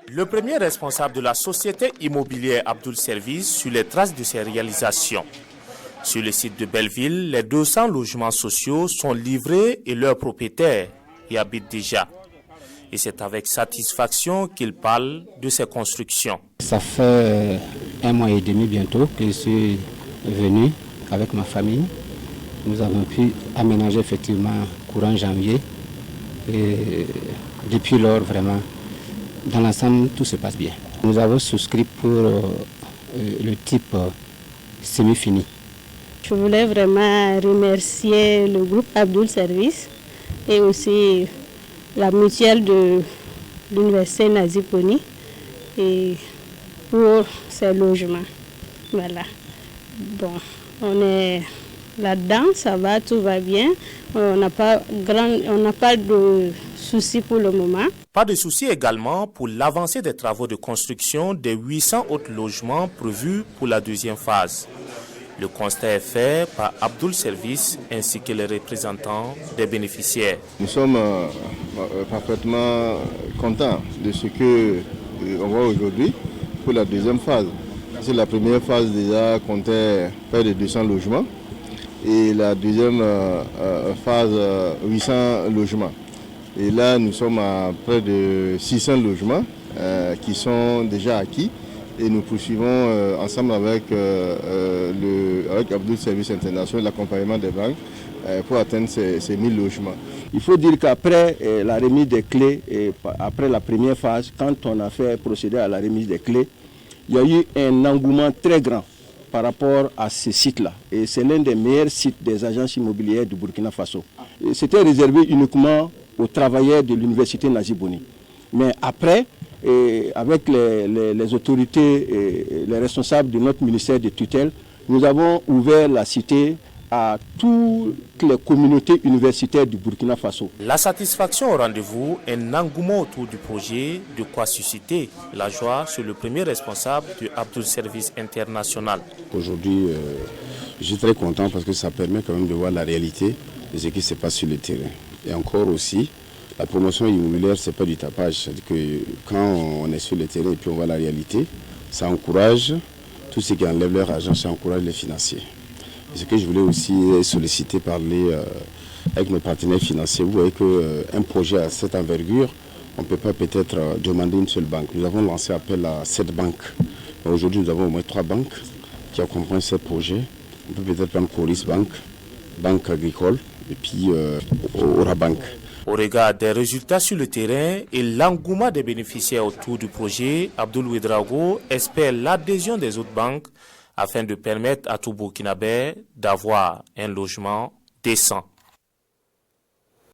Le premier responsable de la société immobilière Abdoul Service suit les traces de ses réalisations. Sur le site de Belleville, les 200 logements sociaux sont livrés et leurs propriétaires y habitent déjà. Et c'est avec satisfaction qu'il parle de ces constructions. Ça fait 1 mois et demi bientôt que je suis venu avec ma famille. Nous avons pu aménager effectivement courant janvier. Et depuis lors, vraiment, dans l'ensemble, tout se passe bien. Nous avons souscrit pour le type semi-fini. Je voulais vraiment remercier le groupe Abdoul Service et aussi la mutuelle de l'université Nazib Kony et pour ces logements. Voilà. Bon, on est là-dedans, ça va, tout va bien. On n'a pas de soucis pour le moment. Pas de soucis également pour l'avancée des travaux de construction des 800 autres logements prévus pour la deuxième phase. Le constat est fait par Abdoul Service ainsi que les représentants des bénéficiaires. Nous sommes parfaitement contents de ce qu'on voit aujourd'hui pour la deuxième phase. C'est la première phase déjà comptait près de 200 logements et la deuxième phase 800 logements. Et là nous sommes à près de 600 logements qui sont déjà acquis. Et nous poursuivons ensemble avec Abdoul Service International, l'accompagnement des banques pour atteindre ces 1000 logements. Il faut dire qu'après la remise des clés, et après la première phase, quand on a fait procéder à la remise des clés, il y a eu un engouement très grand par rapport à ces sites-là. Et c'est l'un des meilleurs sites des agences immobilières du Burkina Faso. C'était réservé uniquement aux travailleurs de l'université Nazib Kony. Mais après, et avec les autorités et les responsables de notre ministère de tutelle, nous avons ouvert la cité à toutes les communautés universitaires du Burkina Faso. La satisfaction au rendez-vous, un engouement autour du projet, de quoi susciter la joie sur le premier responsable du Abdoul Service International. Aujourd'hui, je suis très content parce que ça permet quand même de voir la réalité de ce qui se passe sur le terrain. Et encore aussi, la promotion immobilière, ce n'est pas du tapage. C'est-à-dire que quand on est sur le terrain et puis on voit la réalité, ça encourage tout ce qui enlève leur argent, ça encourage les financiers. Et ce que je voulais aussi solliciter, parler avec nos partenaires financiers. Vous voyez qu'un projet à cette envergure, on ne peut pas peut-être demander une seule banque. Nous avons lancé appel à 7 banques. Aujourd'hui, nous avons au moins 3 banques qui accompagnent ce projet. On peut peut-être prendre Coris Bank, Banque Agricole et puis Aura Bank. Au regard des résultats sur le terrain et l'engouement des bénéficiaires autour du projet, Abdoul Ouedraogo espère l'adhésion des autres banques afin de permettre à tout Burkinabé d'avoir un logement décent.